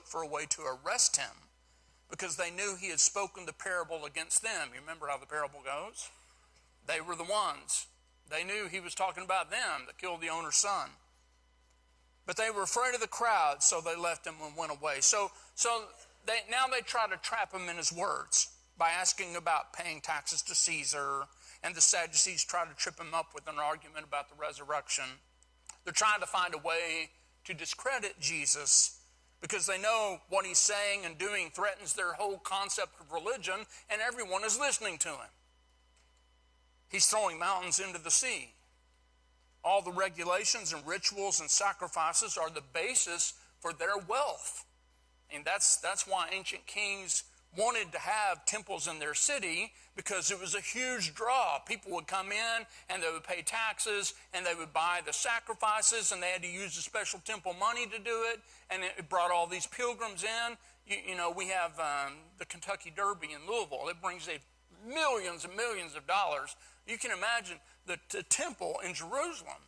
looked for a way to arrest him because they knew he had spoken the parable against them. You remember how the parable goes? They were the ones. They knew he was talking about them that killed the owner's son. But they were afraid of the crowd, so they left him and went away. So now they try to trap him in his words by asking about paying taxes to Caesar, and the Sadducees try to trip him up with an argument about the resurrection. They're trying to find a way to discredit Jesus because they know what he's saying and doing threatens their whole concept of religion, and everyone is listening to him. He's throwing mountains into the sea. All the regulations and rituals and sacrifices are the basis for their wealth. And that's why ancient kings wanted to have temples in their city, because it was a huge draw. People would come in and they would pay taxes and they would buy the sacrifices, and they had to use the special temple money to do it, and it brought all these pilgrims in. You know, we have the Kentucky Derby in Louisville. It brings in millions and millions of dollars. You can imagine the temple in Jerusalem,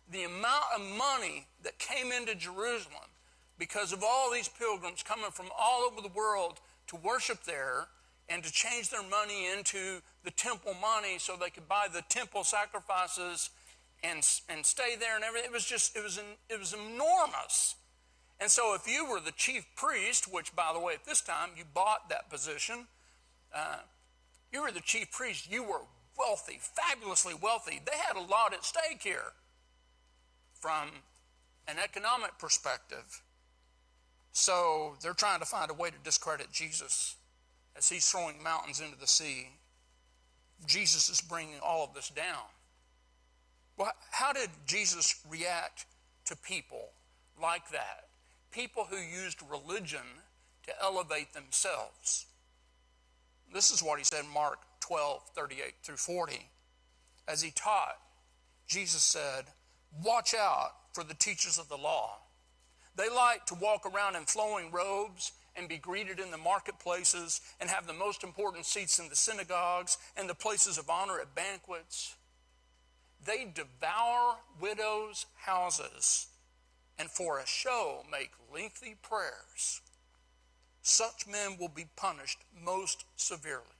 the amount of money that came into Jerusalem because of all these pilgrims coming from all over the world to worship there and to change their money into the temple money so they could buy the temple sacrifices and stay there and everything. It was enormous. And so if you were the chief priest, which, by the way, at this time you bought that position, you were the chief priest, you were wealthy, fabulously wealthy. They had a lot at stake here from an economic perspective. So they're trying to find a way to discredit Jesus as he's throwing mountains into the sea. Jesus is bringing all of this down. Well, how did Jesus react to people like that? People who used religion to elevate themselves. This is what he said in Mark 12:38 through 40. As he taught, Jesus said, "Watch out for the teachers of the law. They like to walk around in flowing robes and be greeted in the marketplaces and have the most important seats in the synagogues and the places of honor at banquets. They devour widows' houses and for a show make lengthy prayers. Such men will be punished most severely."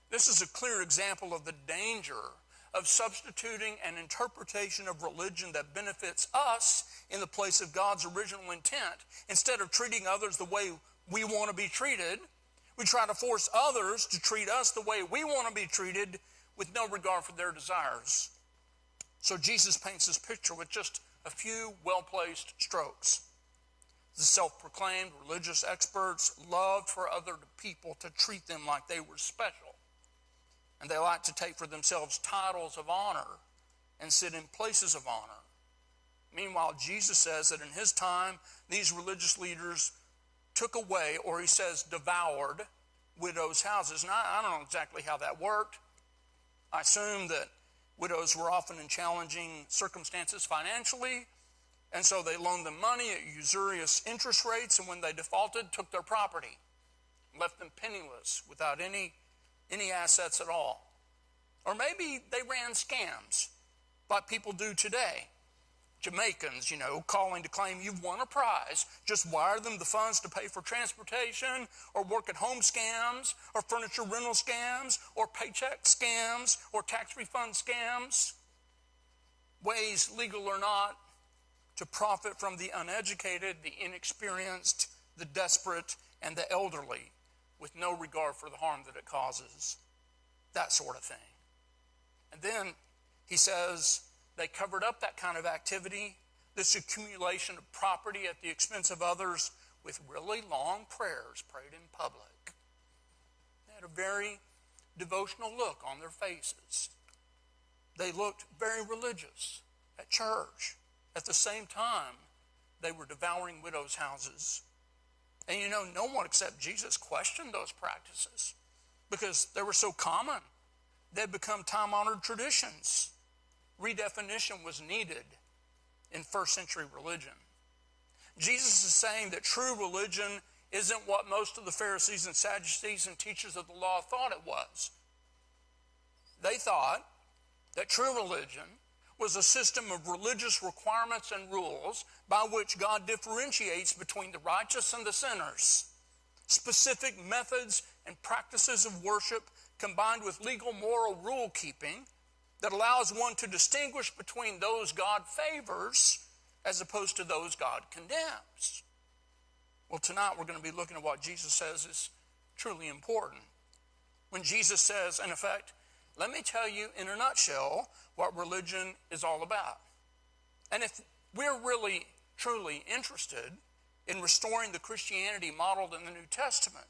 This is a clear example of the danger of substituting an interpretation of religion that benefits us in the place of God's original intent. Instead of treating others the way we want to be treated, we try to force others to treat us the way we want to be treated with no regard for their desires. So Jesus paints this picture with just a few well-placed strokes. The self-proclaimed religious experts loved for other people to treat them like they were special. And they like to take for themselves titles of honor and sit in places of honor. Meanwhile, Jesus says that in his time, these religious leaders took away, or he says devoured, widows' houses. Now, I don't know exactly how that worked. I assume that widows were often in challenging circumstances financially, and so they loaned them money at usurious interest rates, and when they defaulted, took their property, left them penniless without any assets at all. Or maybe they ran scams like people do today. Jamaicans, calling to claim you've won a prize. Just wire them the funds to pay for transportation, or work at home scams, or furniture rental scams, or paycheck scams, or tax refund scams. Ways, legal or not, to profit from the uneducated, the inexperienced, the desperate, and the elderly, with no regard for the harm that it causes. That sort of thing. And then he says they covered up that kind of activity, this accumulation of property at the expense of others, with really long prayers prayed in public. They had a very devotional look on their faces. They looked very religious at church. At the same time, they were devouring widows' houses. And no one except Jesus questioned those practices because they were so common. They'd become time-honored traditions. Redefinition was needed in first century religion. Jesus is saying that true religion isn't what most of the Pharisees and Sadducees and teachers of the law thought it was. They thought that true religion was a system of religious requirements and rules by which God differentiates between the righteous and the sinners. Specific methods and practices of worship combined with legal moral rule keeping that allows one to distinguish between those God favors as opposed to those God condemns. Well, tonight we're going to be looking at what Jesus says is truly important. When Jesus says, in effect, let me tell you in a nutshell what religion is all about. And if we're really, truly interested in restoring the Christianity modeled in the New Testament,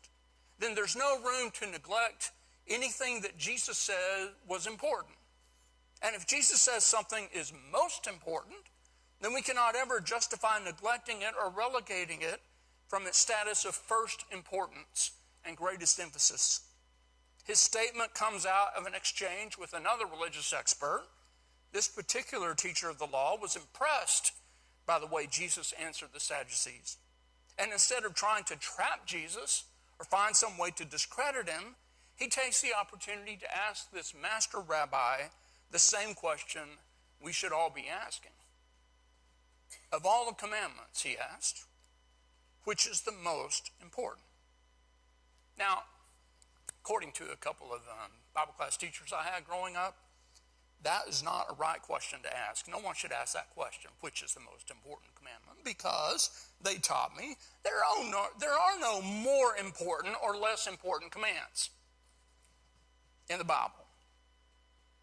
then there's no room to neglect anything that Jesus said was important. And if Jesus says something is most important, then we cannot ever justify neglecting it or relegating it from its status of first importance and greatest emphasis. His statement comes out of an exchange with another religious expert. This particular teacher of the law was impressed by the way Jesus answered the Sadducees. And instead of trying to trap Jesus or find some way to discredit him, he takes the opportunity to ask this master rabbi the same question we should all be asking. Of all the commandments, he asked, which is the most important? Now, according to a couple of Bible class teachers I had growing up, that is not a right question to ask. No one should ask that question, which is the most important commandment, because they taught me there are no more important or less important commands in the Bible.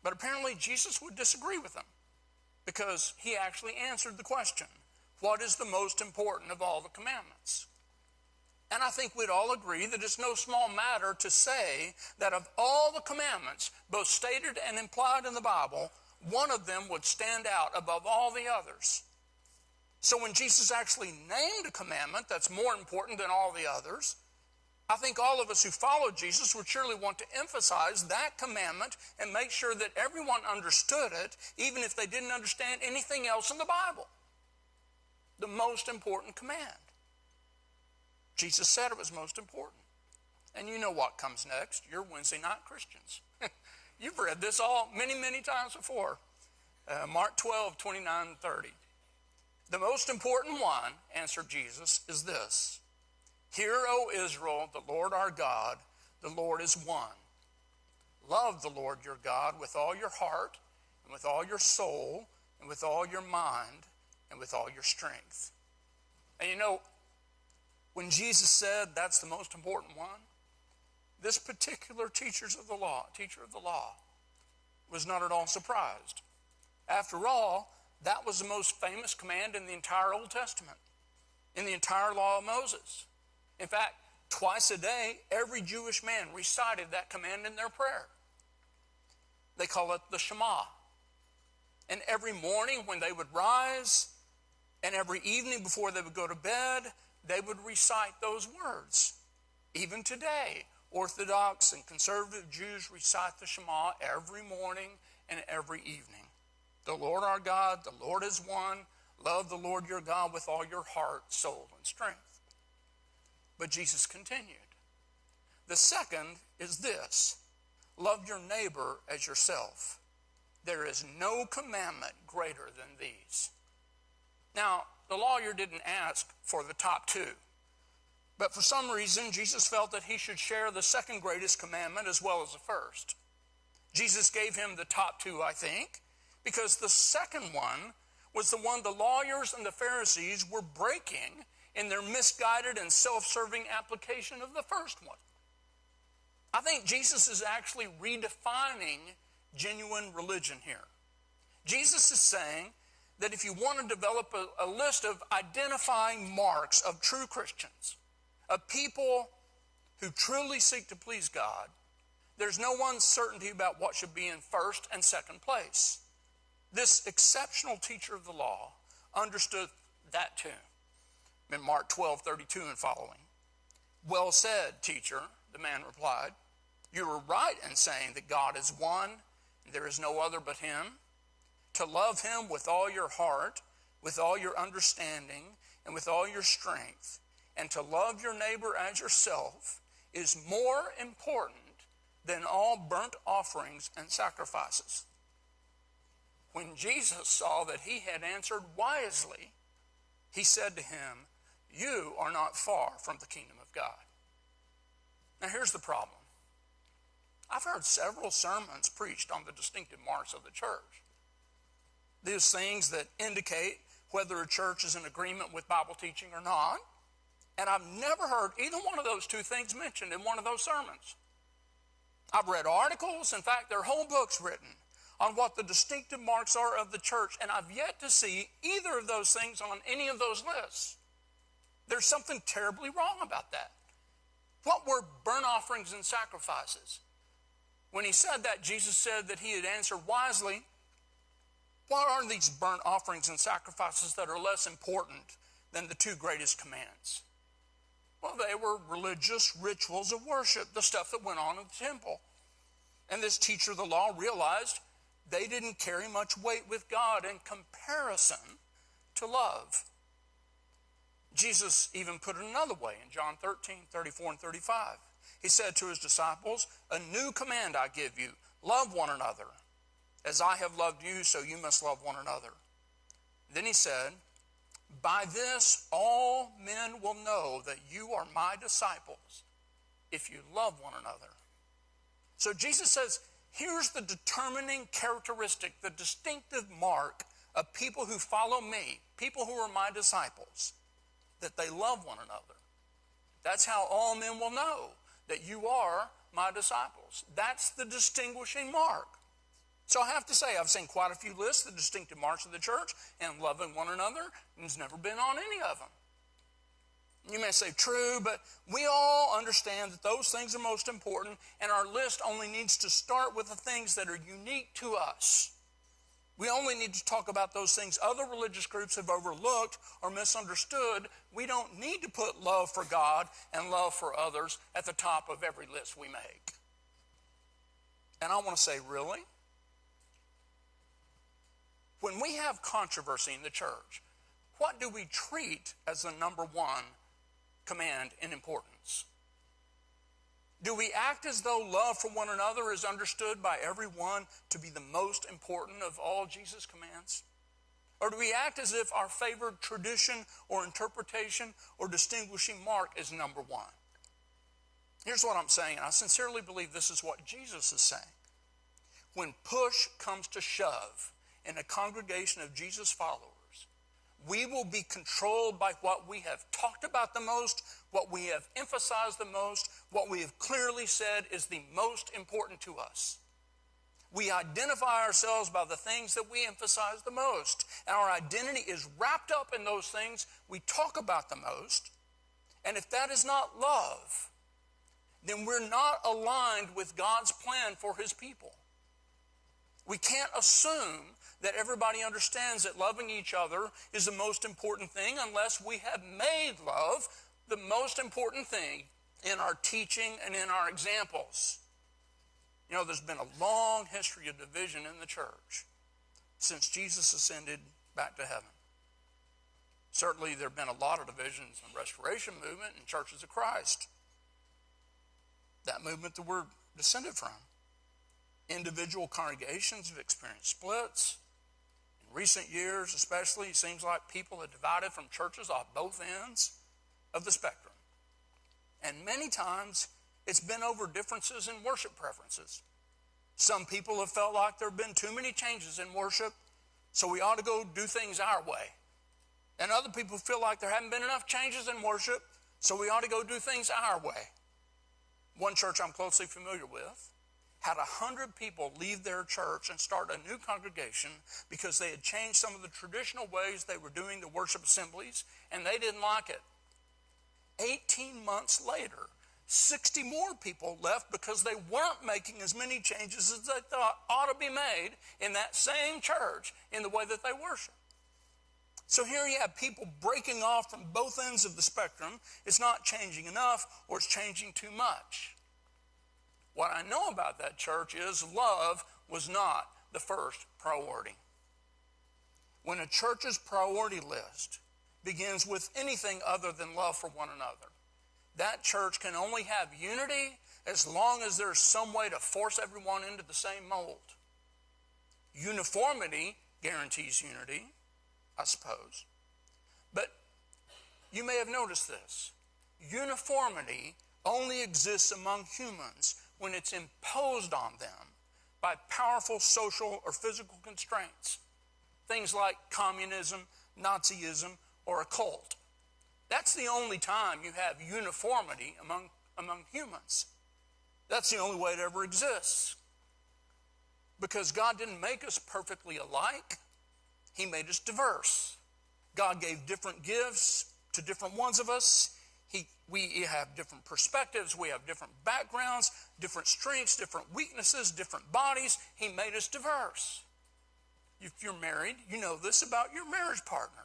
But apparently Jesus would disagree with them, because he actually answered the question, what is the most important of all the commandments? And I think we'd all agree that it's no small matter to say that of all the commandments, both stated and implied in the Bible, one of them would stand out above all the others. So when Jesus actually named a commandment that's more important than all the others, I think all of us who follow Jesus would surely want to emphasize that commandment and make sure that everyone understood it, even if they didn't understand anything else in the Bible. The most important command. Jesus said it was most important. And you know what comes next. You're Wednesday night Christians. You've read this all many, many times before. Mark 12, 29 and 30. The most important one, answered Jesus, is this. Hear, O Israel, the Lord our God, the Lord is one. Love the Lord your God with all your heart, and with all your soul, and with all your mind, and with all your strength. And you know, when Jesus said that's the most important one, this particular teacher of the law, was not at all surprised. After all, that was the most famous command in the entire Old Testament, in the entire law of Moses. In fact, twice a day, every Jewish man recited that command in their prayer. They call it the Shema. And every morning when they would rise, and every evening before they would go to bed, they would recite those words. Even today, Orthodox and conservative Jews recite the Shema every morning and every evening. The Lord our God, the Lord is one. Love the Lord your God with all your heart, soul, and strength. But Jesus continued. The second is this. Love your neighbor as yourself. There is no commandment greater than these. Now, the lawyer didn't ask for the top two. But for some reason, Jesus felt that he should share the second greatest commandment as well as the first. Jesus gave him the top two, I think, because the second one was the one the lawyers and the Pharisees were breaking in their misguided and self-serving application of the first one. I think Jesus is actually redefining genuine religion here. Jesus is saying that if you want to develop a list of identifying marks of true Christians, of people who truly seek to please God, there's no uncertainty about what should be in first and second place. This exceptional teacher of the law understood that too. In Mark 12, 32 and following. Well said, teacher, the man replied. You are right in saying that God is one, and there is no other but him. To love him with all your heart, with all your understanding, and with all your strength, and to love your neighbor as yourself is more important than all burnt offerings and sacrifices. When Jesus saw that he had answered wisely, he said to him, "You are not far from the kingdom of God." Now here's the problem. I've heard several sermons preached on the distinctive marks of the church. These things that indicate whether a church is in agreement with Bible teaching or not. And I've never heard either one of those two things mentioned in one of those sermons. I've read articles, in fact, there are whole books written on what the distinctive marks are of the church, and I've yet to see either of those things on any of those lists. There's something terribly wrong about that. What were burnt offerings and sacrifices? When he said that, Jesus said that he had answered wisely. What are these burnt offerings and sacrifices that are less important than the two greatest commands? Well, they were religious rituals of worship, the stuff that went on in the temple. And this teacher of the law realized they didn't carry much weight with God in comparison to love. Jesus even put it another way in John 13, 34 and 35. He said to his disciples, "A new command I give you, love one another. As I have loved you, so you must love one another." Then he said, "By this all men will know that you are my disciples, if you love one another." So Jesus says, here's the determining characteristic, the distinctive mark of people who follow me, people who are my disciples, that they love one another. That's how all men will know that you are my disciples. That's the distinguishing mark. So I have to say, I've seen quite a few lists, the distinctive marks of the church, and loving one another has never been on any of them. You may say, true, but we all understand that those things are most important, and our list only needs to start with the things that are unique to us. We only need to talk about those things other religious groups have overlooked or misunderstood. We don't need to put love for God and love for others at the top of every list we make. And I want to say, really? When we have controversy in the church, what do we treat as the number one command in importance? Do we act as though love for one another is understood by everyone to be the most important of all Jesus' commands? Or do we act as if our favored tradition or interpretation or distinguishing mark is number one? Here's what I'm saying, and I sincerely believe this is what Jesus is saying. When push comes to shove in a congregation of Jesus' followers, we will be controlled by what we have talked about the most, what we have emphasized the most, what we have clearly said is the most important to us. We identify ourselves by the things that we emphasize the most, and our identity is wrapped up in those things we talk about the most. And if that is not love, then we're not aligned with God's plan for his people. We can't assume that everybody understands that loving each other is the most important thing unless we have made love the most important thing in our teaching and in our examples. You know, there's been a long history of division in the church since Jesus ascended back to heaven. Certainly there have been a lot of divisions in the Restoration movement and Churches of Christ. That movement that we're descended from. Individual congregations have experienced splits. In recent years especially, it seems like people have divided from churches off both ends of the spectrum. And many times it's been over differences in worship preferences. Some people have felt like there have been too many changes in worship, so we ought to go do things our way. And other people feel like there haven't been enough changes in worship, so we ought to go do things our way. One church I'm closely familiar with had 100 people leave their church and start a new congregation because they had changed some of the traditional ways they were doing the worship assemblies, and they didn't like it. 18 months later, 60 more people left because they weren't making as many changes as they thought ought to be made in that same church in the way that they worship. So here you have people breaking off from both ends of the spectrum. It's not changing enough, or it's changing too much. What I know about that church is love was not the first priority. When a church's priority list begins with anything other than love for one another, that church can only have unity as long as there's some way to force everyone into the same mold. Uniformity guarantees unity, I suppose. But you may have noticed this. Uniformity only exists among humans when it's imposed on them by powerful social or physical constraints. Things like communism, Nazism, or a cult. That's the only time you have uniformity among humans. That's the only way it ever exists. Because God didn't make us perfectly alike. He made us diverse. God gave different gifts to different ones of us. We have different perspectives. We have different backgrounds, different strengths, different weaknesses, different bodies. He made us diverse. If you're married, you know this about your marriage partner.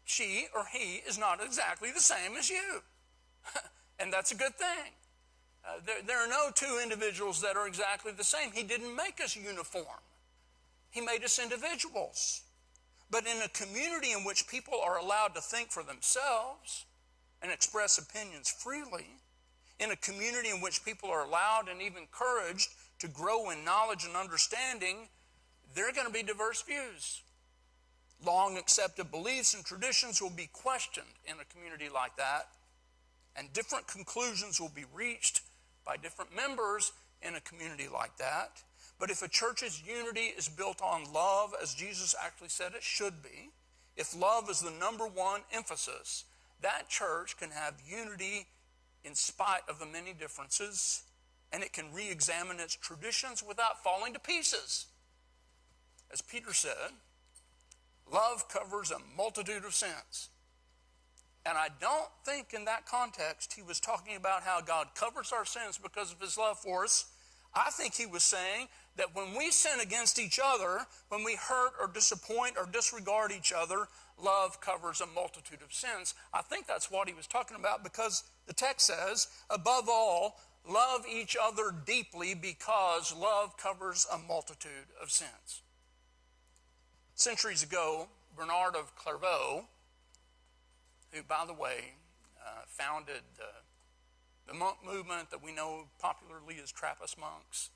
She or he is not exactly the same as you. And that's a good thing. There are no two individuals that are exactly the same. He didn't make us uniform. He made us individuals. But in a community in which people are allowed to think for themselves and express opinions freely, in a community in which people are allowed and even encouraged to grow in knowledge and understanding, there are going to be diverse views. Long accepted beliefs and traditions will be questioned in a community like that, and different conclusions will be reached by different members in a community like that. But if a church's unity is built on love, as Jesus actually said it should be, if love is the number one emphasis, that church can have unity in spite of the many differences, and it can re-examine its traditions without falling to pieces. As Peter said, love covers a multitude of sins. And I don't think in that context he was talking about how God covers our sins because of his love for us. I think he was saying that when we sin against each other, when we hurt or disappoint or disregard each other, love covers a multitude of sins. I think that's what he was talking about, because the text says, above all, love each other deeply because love covers a multitude of sins. Centuries ago, Bernard of Clairvaux, who, by the way, founded the monk movement that we know popularly as Trappist monks.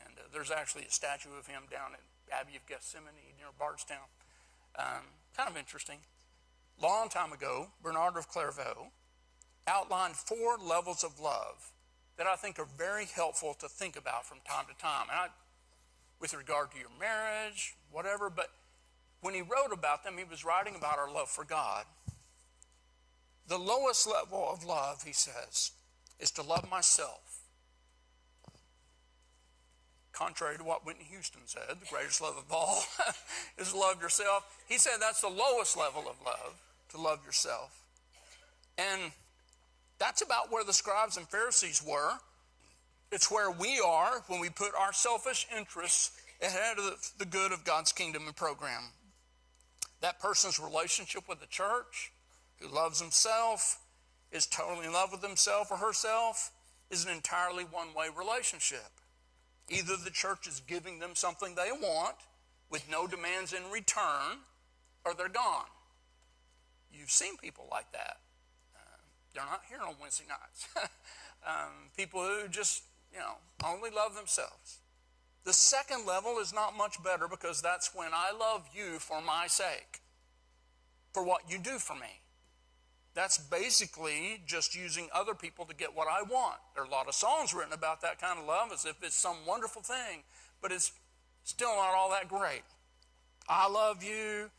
And there's actually a statue of him down at Abbey of Gethsemane near Bardstown. Kind of interesting. Long time ago, Bernard of Clairvaux outlined 4 levels of love that I think are very helpful to think about from time to time. And with regard to your marriage, whatever, but when he wrote about them, he was writing about our love for God. The lowest level of love, he says, is to love myself. Contrary to what Whitney Houston said, the greatest love of all is to love yourself. He said that's the lowest level of love, to love yourself. And that's about where the scribes and Pharisees were. It's where we are when we put our selfish interests ahead of the good of God's kingdom and program. That person's relationship with the church, who loves himself, is totally in love with himself or herself, is an entirely one-way relationship. Either the church is giving them something they want with no demands in return, or they're gone. You've seen people like that. They're not here on Wednesday nights. People who just, only love themselves. The second level is not much better, because that's when I love you for my sake, for what you do for me. That's basically just using other people to get what I want. There are a lot of songs written about that kind of love as if it's some wonderful thing, but it's still not all that great. I love you,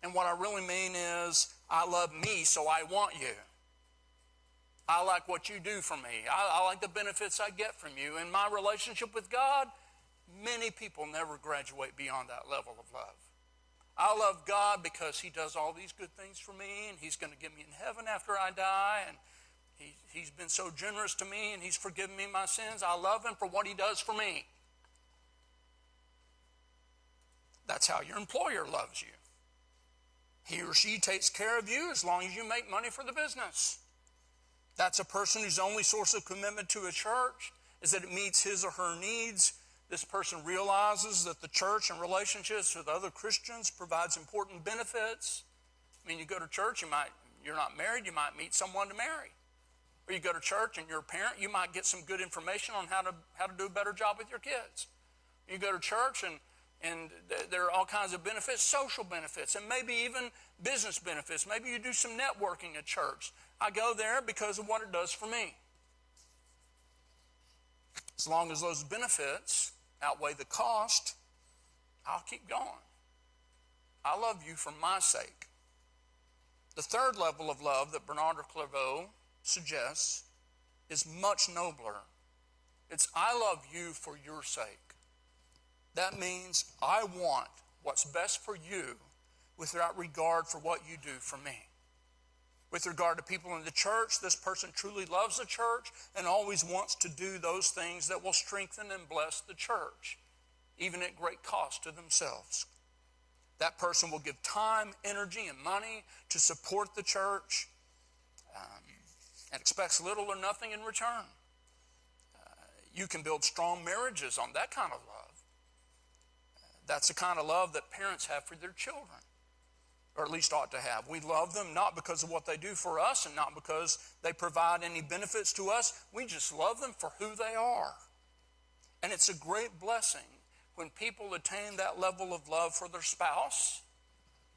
and what I really mean is I love me, so I want you. I like what you do for me. I like the benefits I get from you. In my relationship with God, many people never graduate beyond that level of love. I love God because he does all these good things for me, and he's going to get me in heaven after I die, and he's been so generous to me, and he's forgiven me my sins. I love him for what he does for me. That's how your employer loves you. He or she takes care of you as long as you make money for the business. That's a person whose only source of commitment to a church is that it meets his or her needs. This person realizes that the church and relationships with other Christians provides important benefits. I mean, you go to church, you're not married, you might meet someone to marry. Or you go to church and you're a parent, you might get some good information on how to do a better job with your kids. You go to church and And there are all kinds of benefits, social benefits, and maybe even business benefits. Maybe you do some networking at church. I go there because of what it does for me. As long as those benefits outweigh the cost, I'll keep going. I love you for my sake. The third level of love that Bernard of Clairvaux suggests is much nobler. It's I love you for your sake. That means I want what's best for you without regard for what you do for me. With regard to people in the church, this person truly loves the church and always wants to do those things that will strengthen and bless the church, even at great cost to themselves. That person will give time, energy, and money to support the church and expects little or nothing in return. You can build strong marriages on that kind of love. That's the kind of love that parents have for their children, or at least ought to have. We love them not because of what they do for us and not because they provide any benefits to us. We just love them for who they are. And it's a great blessing when people attain that level of love for their spouse,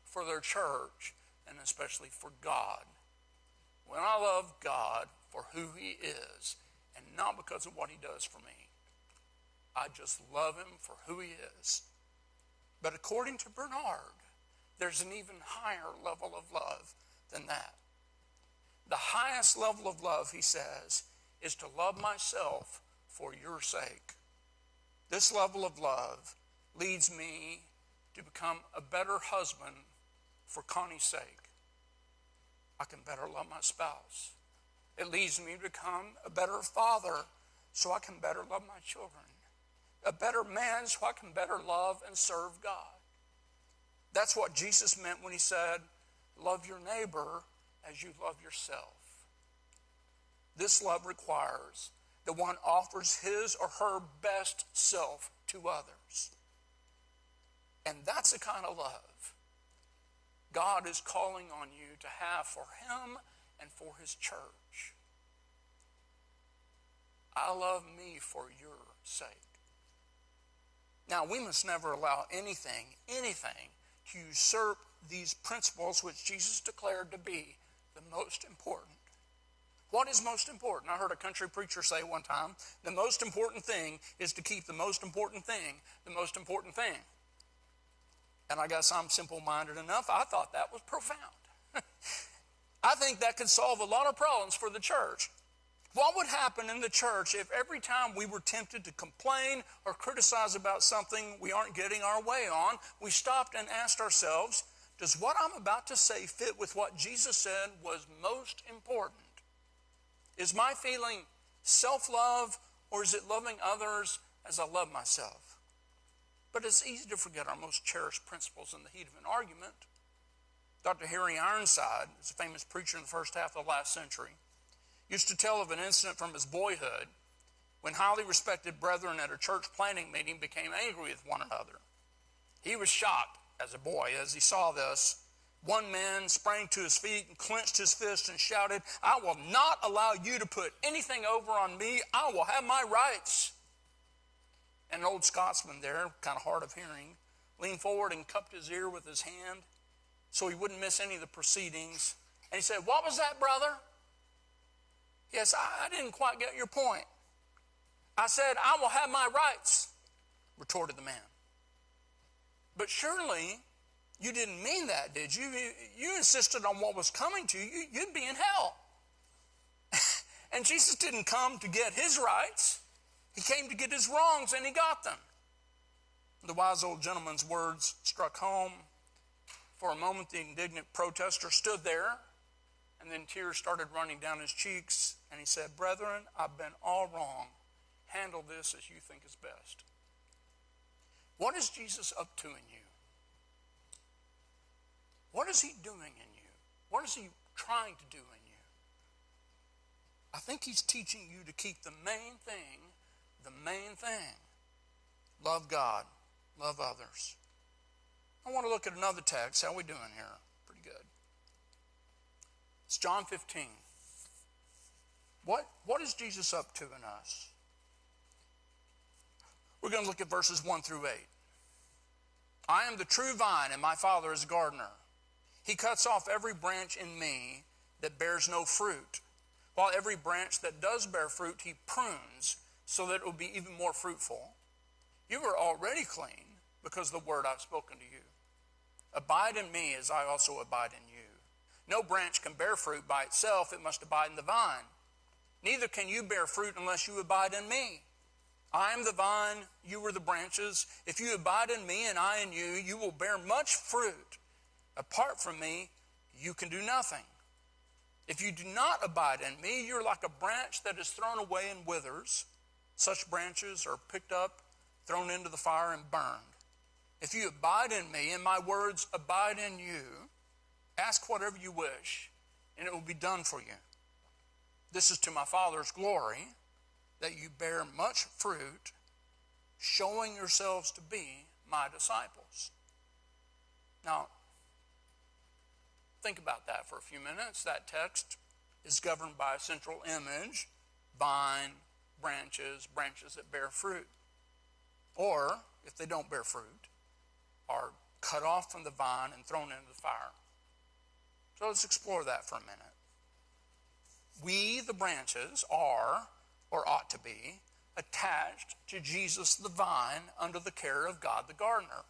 for their church, and especially for God. When I love God for who he is and not because of what he does for me, I just love him for who he is. But according to Bernard, there's an even higher level of love than that. The highest level of love, he says, is to love myself for your sake. This level of love leads me to become a better husband for Connie's sake. I can better love my spouse. It leads me to become a better father so I can better love my children. A better man so I can better love and serve God. That's what Jesus meant when he said, love your neighbor as you love yourself. This love requires that one offers his or her best self to others. And that's the kind of love God is calling on you to have for him and for his church. I love me for your sake. Now, we must never allow anything to usurp these principles which Jesus declared to be the most important. What is most important? I heard a country preacher say one time, the most important thing is to keep the most important thing the most important thing. And I guess I'm simple-minded enough. I thought that was profound. I think that could solve a lot of problems for the church. What would happen in the church if every time we were tempted to complain or criticize about something we aren't getting our way on, we stopped and asked ourselves, does what I'm about to say fit with what Jesus said was most important? Is my feeling self-love, or is it loving others as I love myself? But it's easy to forget our most cherished principles in the heat of an argument. Dr. Harry Ironside is a famous preacher in the first half of the last century. Used to tell of an incident from his boyhood when highly respected brethren at a church planning meeting became angry with one another. He was shocked as a boy as he saw this. One man sprang to his feet and clenched his fist and shouted, "I will not allow you to put anything over on me. I will have my rights." And an old Scotsman there, kind of hard of hearing, leaned forward and cupped his ear with his hand so he wouldn't miss any of the proceedings. And he said, "What was that, brother?" "Yes, I didn't quite get your point." "I said, I will have my rights," retorted the man. "But surely you didn't mean that, did you? You insisted on what was coming to you. You'd be in hell." And Jesus didn't come to get his rights. He came to get his wrongs, and he got them. The wise old gentleman's words struck home. For a moment, the indignant protester stood there, and then tears started running down his cheeks, and he said, "Brethren, I've been all wrong. Handle this as you think is best." What is Jesus up to in you? What is he doing in you? What is he trying to do in you? I think he's teaching you to keep the main thing the main thing. Love God, love others. I want to look at another text. How are we doing here? Pretty good. It's John 15. What is Jesus up to in us? We're going to look at verses 1 through 8. I am the true vine, and my Father is a gardener. He cuts off every branch in me that bears no fruit, while every branch that does bear fruit he prunes, so that it will be even more fruitful. You are already clean because of the word I've spoken to you. Abide in me as I also abide in you. No branch can bear fruit by itself, it must abide in the vine. Neither can you bear fruit unless you abide in me. I am the vine, you are the branches. If you abide in me and I in you, you will bear much fruit. Apart from me, you can do nothing. If you do not abide in me, you're like a branch that is thrown away and withers. Such branches are picked up, thrown into the fire, and burned. If you abide in me and my words abide in you, ask whatever you wish, and it will be done for you. This is to my Father's glory, that you bear much fruit, showing yourselves to be my disciples. Now, think about that for a few minutes. That text is governed by a central image: vine, branches that bear fruit. Or, if they don't bear fruit, are cut off from the vine and thrown into the fire. So let's explore that for a minute. We, the branches, are, or ought to be, attached to Jesus the vine under the care of God the gardener.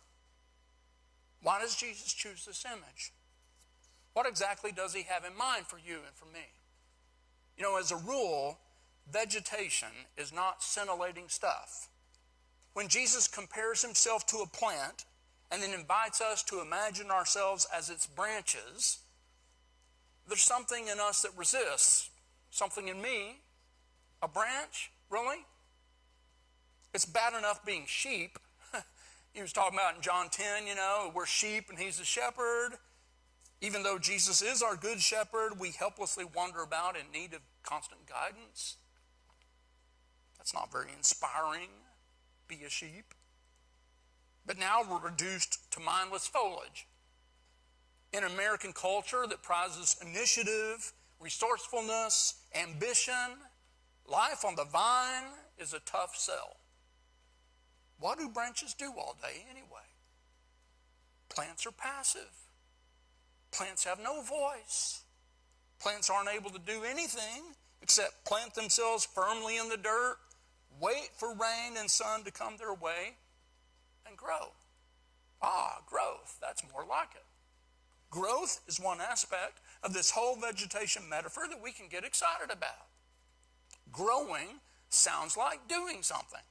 Why does Jesus choose this image? What exactly does he have in mind for you and for me? You know, as a rule, vegetation is not scintillating stuff. When Jesus compares himself to a plant and then invites us to imagine ourselves as its branches, there's something in us that resists. Something in me. A branch? Really? It's bad enough being sheep. He was talking about in John 10, you know, we're sheep and he's the shepherd. Even though Jesus is our good shepherd, we helplessly wander about in need of constant guidance. That's not very inspiring. Be a sheep. But now we're reduced to mindless foliage. In an American culture that prizes initiative, resourcefulness, ambition, life on the vine is a tough sell. What do branches do all day anyway? Plants are passive. Plants have no voice. Plants aren't able to do anything except plant themselves firmly in the dirt, wait for rain and sun to come their way, and grow. Growth. That's more like it. Growth is one aspect of this whole vegetation metaphor that we can get excited about. Growing sounds like doing something.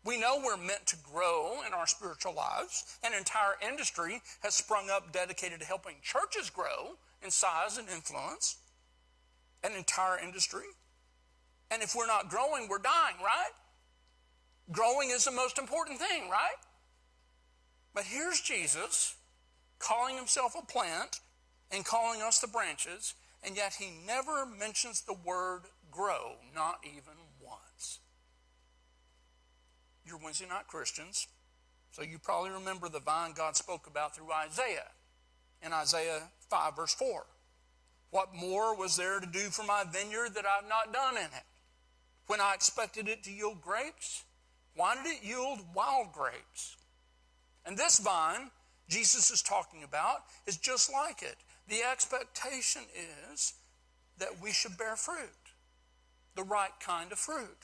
We know we're meant to grow in our spiritual lives. An entire industry has sprung up dedicated to helping churches grow in size and influence. An entire industry. And if we're not growing, we're dying, right? Growing is the most important thing, right? But here's Jesus calling himself a plant and calling us the branches, and yet he never mentions the word grow, not even once. You're Wednesday night Christians, so you probably remember the vine God spoke about through Isaiah, in Isaiah 5 verse 4. What more was there to do for my vineyard that I've not done in it? When I expected it to yield grapes, why did it yield wild grapes? And this vine Jesus is talking about is just like it. The expectation is that we should bear fruit, the right kind of fruit.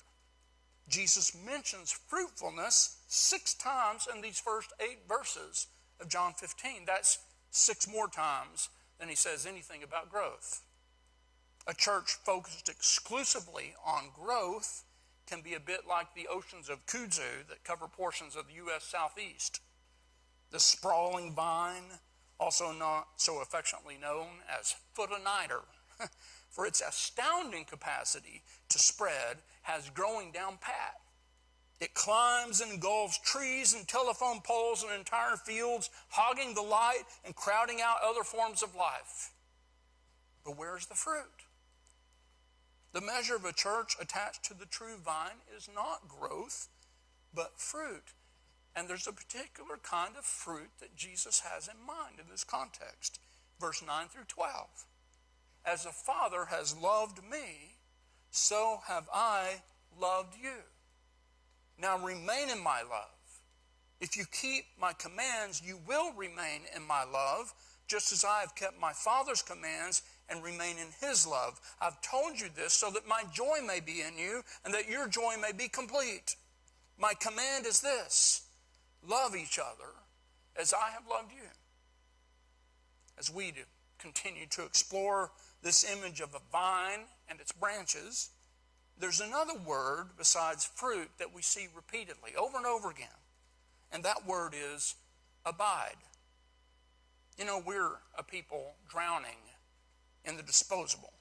Jesus mentions fruitfulness 6 times in these first 8 verses of John 15. That's 6 more times than he says anything about growth. A church focused exclusively on growth can be a bit like the oceans of kudzu that cover portions of the U.S. Southeast. The sprawling vine, also not so affectionately known as foot-a-nighter, for its astounding capacity to spread, has growing down pat. It climbs and engulfs trees and telephone poles and entire fields, hogging the light and crowding out other forms of life. But where's the fruit? The measure of a church attached to the true vine is not growth, but fruit. And there's a particular kind of fruit that Jesus has in mind in this context. Verse 9 through 12. As the Father has loved me, so have I loved you. Now remain in my love. If you keep my commands, you will remain in my love, just as I have kept my Father's commands and remain in his love. I've told you this so that my joy may be in you and that your joy may be complete. My command is this: love each other as I have loved you. As we do continue to explore this image of a vine and its branches, there's another word besides fruit that we see repeatedly over and over again, and that word is abide. You know, we're a people drowning in the disposable.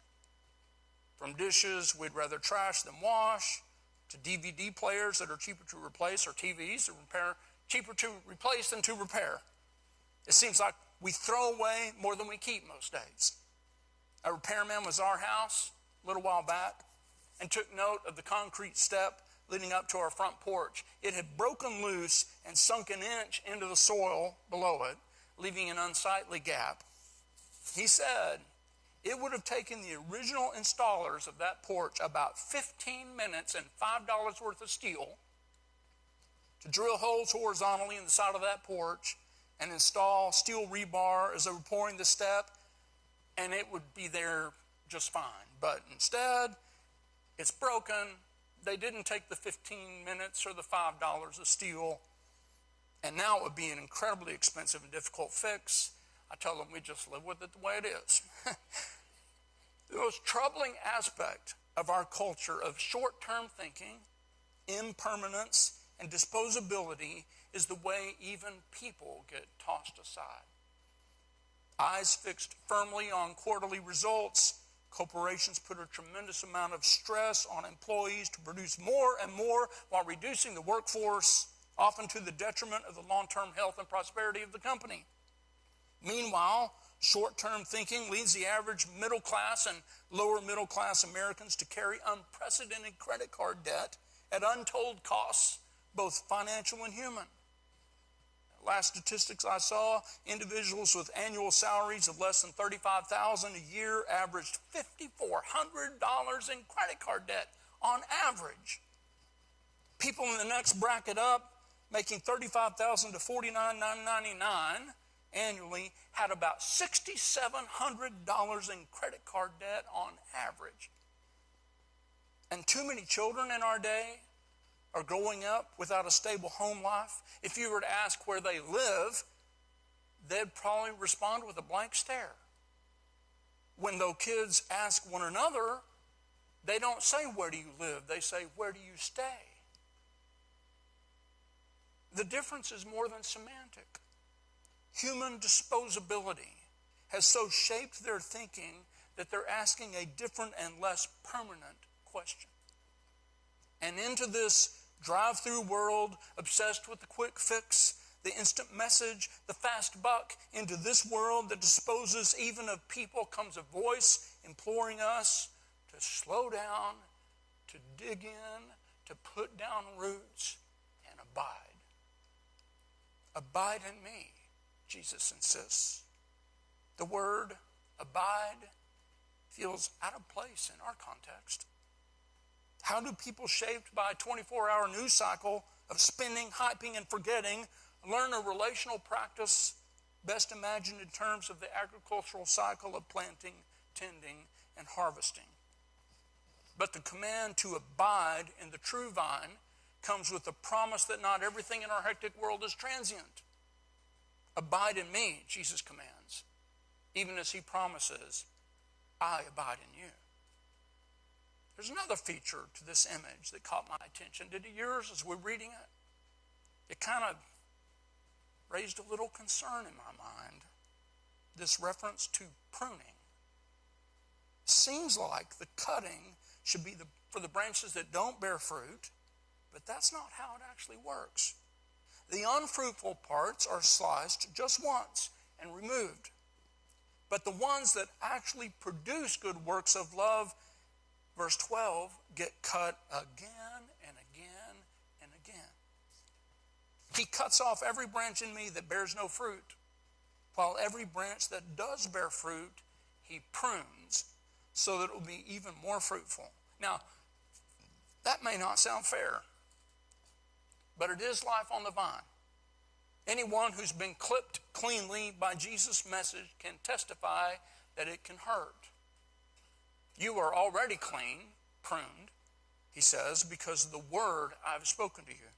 From dishes we'd rather trash than wash, to DVD players that are cheaper to replace, or TVs cheaper to replace than to repair. It seems like we throw away more than we keep most days. A repairman was at our house a little while back and took note of the concrete step leading up to our front porch. It had broken loose and sunk an inch into the soil below it, leaving an unsightly gap. He said it would have taken the original installers of that porch about 15 minutes and $5 worth of steel to drill holes horizontally in the side of that porch and install steel rebar as they were pouring the step, and it would be there just fine. But instead, it's broken. They didn't take the 15 minutes or the $5 of steel, and now it would be an incredibly expensive and difficult fix. I tell them we just live with it the way it is. The most troubling aspect of our culture of short-term thinking, impermanence, and disposability is the way even people get tossed aside. Eyes fixed firmly on quarterly results, corporations put a tremendous amount of stress on employees to produce more and more while reducing the workforce, often to the detriment of the long-term health and prosperity of the company. Meanwhile, short-term thinking leads the average middle class and lower middle class Americans to carry unprecedented credit card debt at untold costs, both financial and human. Last statistics I saw, individuals with annual salaries of less than $35,000 a year averaged $5,400 in credit card debt on average. People in the next bracket up, making $35,000 to $49,999 annually, had about $6,700 in credit card debt on average. And too many children in our day are growing up without a stable home life. If you were to ask where they live, they'd probably respond with a blank stare. When those kids ask one another, they don't say, "Where do you live?" They say, "Where do you stay?" The difference is more than semantic. Human disposability has so shaped their thinking that they're asking a different and less permanent question. And into this drive-through world obsessed with the quick fix, the instant message, the fast buck, into this world that disposes even of people comes a voice imploring us to slow down, to dig in, to put down roots and abide. Abide in me, Jesus insists. The word abide feels out of place in our context. How do people shaped by a 24-hour news cycle of spinning, hyping, and forgetting learn a relational practice best imagined in terms of the agricultural cycle of planting, tending, and harvesting? But the command to abide in the true vine comes with the promise that not everything in our hectic world is transient. Abide in me, Jesus commands, even as he promises, I abide in you. There's another feature to this image that caught my attention. Did it yours as we're reading it? It kind of raised a little concern in my mind. This reference to pruning. Seems like the cutting should be for the branches that don't bear fruit, but that's not how it actually works. The unfruitful parts are sliced just once and removed. But the ones that actually produce good works of love, verse 12, get cut again and again and again. He cuts off every branch in me that bears no fruit, while every branch that does bear fruit, he prunes so that it will be even more fruitful. Now, that may not sound fair, but it is life on the vine. Anyone who's been clipped cleanly by Jesus' message can testify that it can hurt. You are already clean, pruned, he says, because of the word I've spoken to you.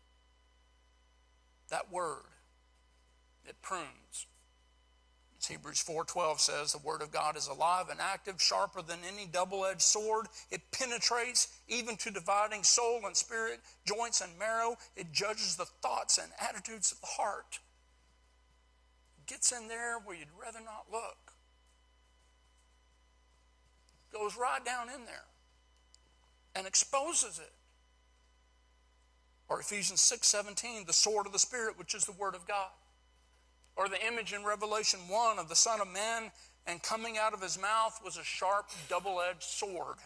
That word, it prunes. As Hebrews 4:12 says, the word of God is alive and active, sharper than any double-edged sword. It penetrates even to dividing soul and spirit, joints and marrow. It judges the thoughts and attitudes of the heart. It gets in there where you'd rather not look. Goes right down in there and exposes it. Or Ephesians 6:17, the sword of the Spirit, which is the word of God. Or the image in Revelation 1 of the Son of Man, and coming out of his mouth was a sharp, double-edged sword.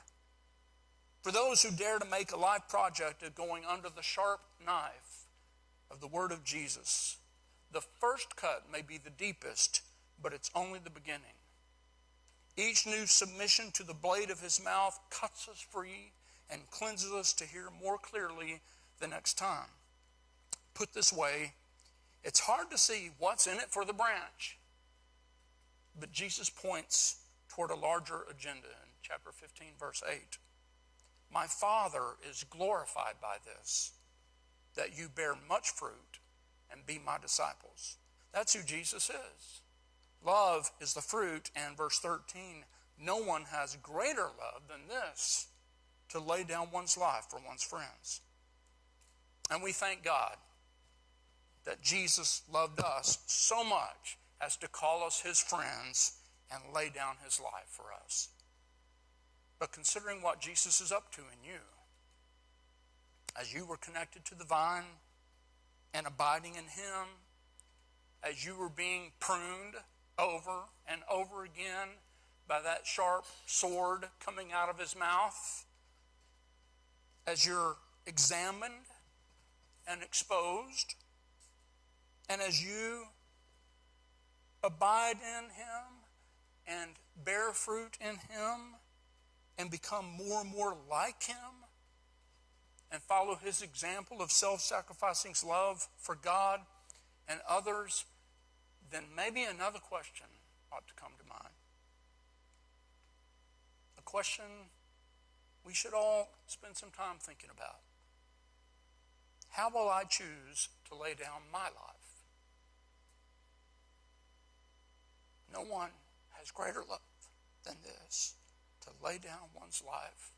For those who dare to make a life project of going under the sharp knife of the word of Jesus, the first cut may be the deepest, but it's only the beginning. Each new submission to the blade of his mouth cuts us free and cleanses us to hear more clearly the next time. Put this way, it's hard to see what's in it for the branch. But Jesus points toward a larger agenda in chapter 15, verse 8. My Father is glorified by this, that you bear much fruit and be my disciples. That's who Jesus is. Love is the fruit, and verse 13, no one has greater love than this, to lay down one's life for one's friends. And we thank God that Jesus loved us so much as to call us his friends and lay down his life for us. But considering what Jesus is up to in you, as you were connected to the vine and abiding in him, as you were being pruned over and over again by that sharp sword coming out of his mouth, as you're examined and exposed, and as you abide in him and bear fruit in him and become more and more like him and follow his example of self-sacrificing love for God and others, then maybe another question ought to come to mind. A question we should all spend some time thinking about. How will I choose to lay down my life? No one has greater love than this, to lay down one's life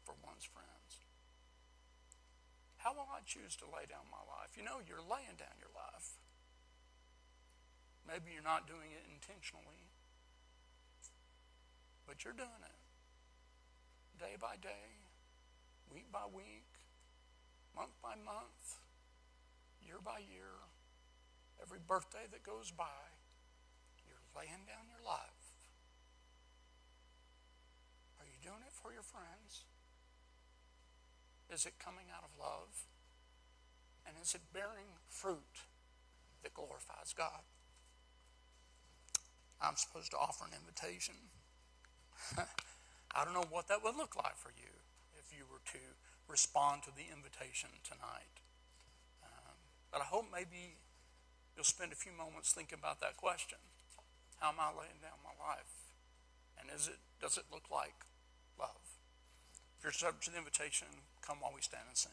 for one's friends. How will I choose to lay down my life? You know, you're laying down your life. Maybe you're not doing it intentionally, but you're doing it. Day by day, week by week, month by month, year by year, every birthday that goes by, you're laying down your life. Are you doing it for your friends? Is it coming out of love? And is it bearing fruit that glorifies God? I'm supposed to offer an invitation. I don't know what that would look like for you if you were to respond to the invitation tonight. But I hope maybe you'll spend a few moments thinking about that question. How am I laying down my life? And does it look like love? If you're subject to the invitation, come while we stand and sing.